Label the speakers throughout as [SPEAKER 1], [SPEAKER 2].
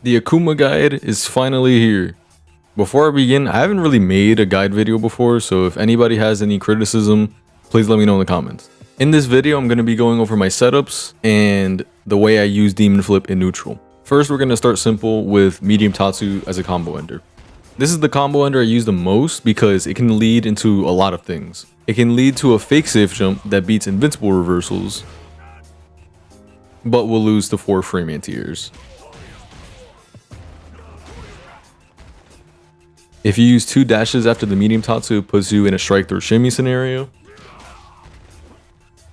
[SPEAKER 1] The Akuma guide is finally here. Before I begin, I haven't really made a guide video before, so if anybody has any criticism, please let me know in the comments. In this video, I'm going to be going over my setups and the way I use Demon Flip in neutral. First, we're going to start simple with Medium Tatsu as a combo ender. This is the combo ender I use the most because it can lead into a lot of things. It can lead to a fake safe jump that beats invincible reversals, but will lose to 4 frame anti-airs. If you use 2 dashes after the medium Tatsu, it puts you in a strike through shimmy scenario.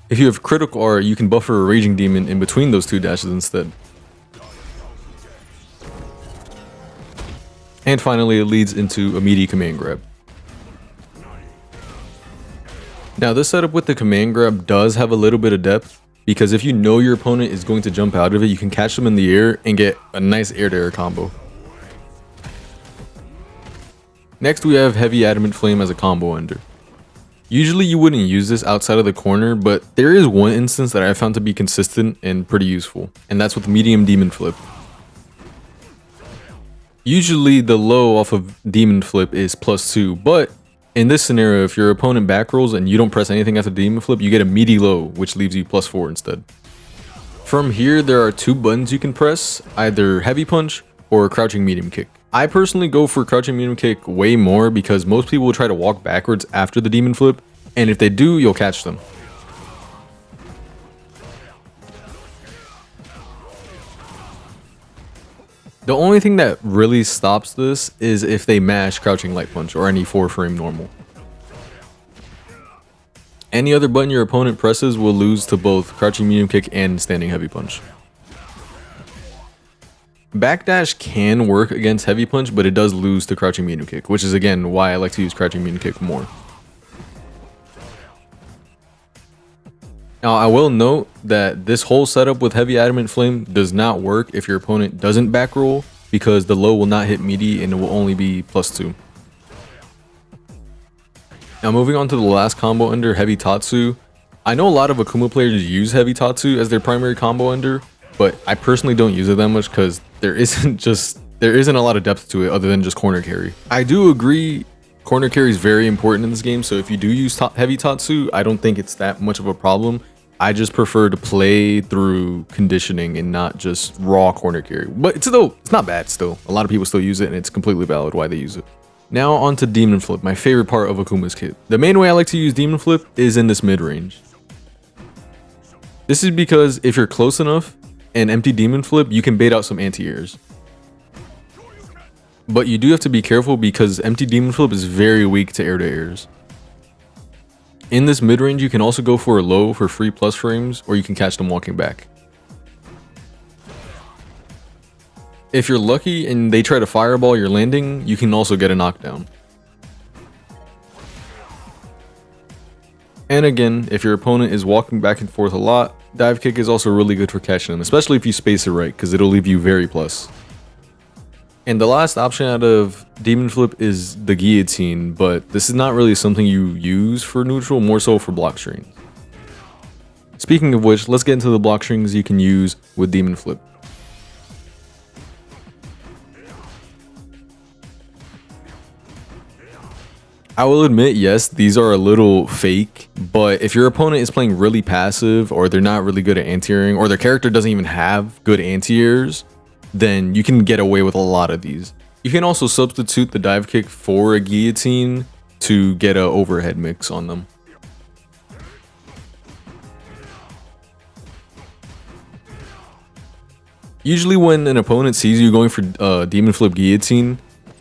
[SPEAKER 1] If you have critical art, you can buffer a raging demon in between those 2 dashes instead. And finally, it leads into a meaty command grab. Now this setup with the command grab does have a little bit of depth, because if you know your opponent is going to jump out of it, you can catch them in the air and get a nice air-to-air combo. Next, we have Heavy Adamant Flame as a combo ender. Usually you wouldn't use this outside of the corner, but there is one instance that I found to be consistent and pretty useful, and that's with Medium Demon Flip. Usually the low off of Demon Flip is +2, but in this scenario, if your opponent back rolls and you don't press anything after Demon Flip, you get a meaty low, which leaves you +4 instead. From here, there are 2 buttons you can press, either Heavy Punch or Crouching Medium Kick. I personally go for Crouching Medium Kick way more because most people will try to walk backwards after the Demon Flip, and if they do, you'll catch them. The only thing that really stops this is if they mash Crouching Light Punch or any 4 frame normal. Any other button your opponent presses will lose to both Crouching Medium Kick and Standing Heavy Punch. Backdash can work against Heavy Punch, but it does lose to Crouching Medium Kick, which is again why I like to use Crouching Medium Kick more. Now I will note that this whole setup with Heavy Adamant Flame does not work if your opponent doesn't back roll, because the low will not hit meaty and it will only be +2. Now moving on to the last combo ender, Heavy Tatsu. I know a lot of Akuma players use Heavy Tatsu as their primary combo ender, but I personally don't use it that much because there isn't a lot of depth to it other than just corner carry. I do agree corner carry is very important in this game, so if you do use Heavy Tatsu, I don't think it's that much of a problem. I just prefer to play through conditioning and not just raw corner carry. But it's not bad still. A lot of people still use it and it's completely valid why they use it. Now on to Demon Flip, my favorite part of Akuma's kit. The main way I like to use Demon Flip is in this mid-range. This is because if you're close enough and empty Demon Flip, you can bait out some anti-airs. But you do have to be careful because empty Demon Flip is very weak to air-to-airs. In this mid-range, you can also go for a low for free plus frames, or you can catch them walking back. If you're lucky and they try to fireball your landing, you can also get a knockdown. And again, if your opponent is walking back and forth a lot, Dive Kick is also really good for catching them, especially if you space it right, because it'll leave you very plus. And the last option out of Demon Flip is the Guillotine, but this is not really something you use for neutral, more so for block strings. Speaking of which, let's get into the block strings you can use with Demon Flip. I will admit, yes, these are a little fake, but if your opponent is playing really passive, or they're not really good at anti-airing, or their character doesn't even have good anti-airs, then you can get away with a lot of these. You can also substitute the dive kick for a guillotine to get an overhead mix on them. Usually when an opponent sees you going for Demon Flip Guillotine,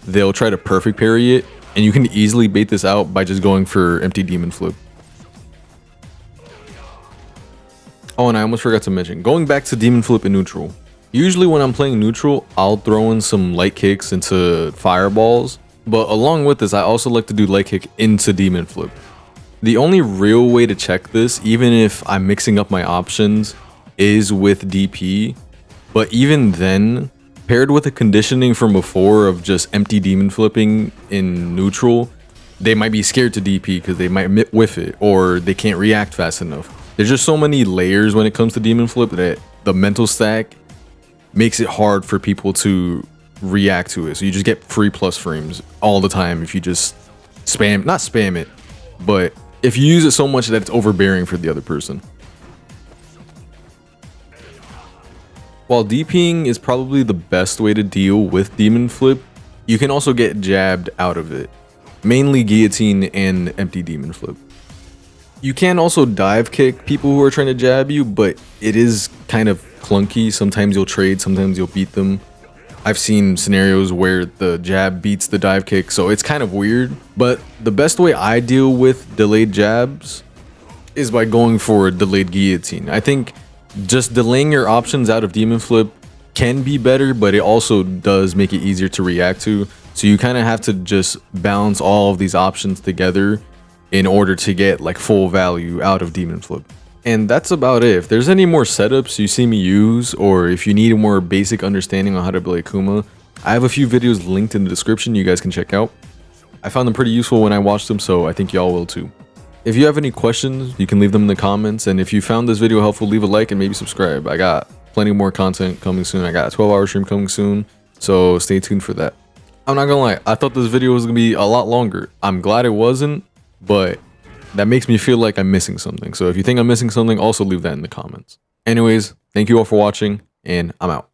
[SPEAKER 1] they'll try to perfect parry it, and you can easily bait this out by just going for empty Demon Flip. Oh, and I almost forgot to mention, going back to Demon Flip in neutral. Usually when I'm playing neutral, I'll throw in some light kicks into fireballs, but along with this, I also like to do light kick into Demon Flip. The only real way to check this, even if I'm mixing up my options, is with DP, but even then, paired with the conditioning from before of just empty Demon Flipping in neutral, they might be scared to DP because they might whiff it, or they can't react fast enough. There's just so many layers when it comes to Demon Flip that the mental stack makes it hard for people to react to it. So you just get free plus frames all the time if you just not spam it, but if you use it so much that it's overbearing for the other person. While DPing is probably the best way to deal with Demon Flip, you can also get jabbed out of it, mainly guillotine and empty Demon Flip. You can also dive kick people who are trying to jab you, but it is kind of clunky. Sometimes you'll trade, sometimes you'll beat them. I've seen scenarios where the jab beats the dive kick, so it's kind of weird. But the best way I deal with delayed jabs is by going for a delayed guillotine. I think just delaying your options out of Demon Flip can be better, but it also does make it easier to react to. So you kind of have to just balance all of these options together in order to get like full value out of Demon Flip. And that's about it. If there's any more setups you see me use, or if you need a more basic understanding on how to play Akuma, I have a few videos linked in the description you guys can check out. I found them pretty useful when I watched them, so I think y'all will too. If you have any questions, you can leave them in the comments, and if you found this video helpful, leave a like and maybe subscribe. I got plenty more content coming soon. I got a 12-hour stream coming soon, so stay tuned for that. I'm not gonna lie, I thought this video was gonna be a lot longer. I'm glad it wasn't, but that makes me feel like I'm missing something. So if you think I'm missing something, also leave that in the comments. Anyways, thank you all for watching, and I'm out.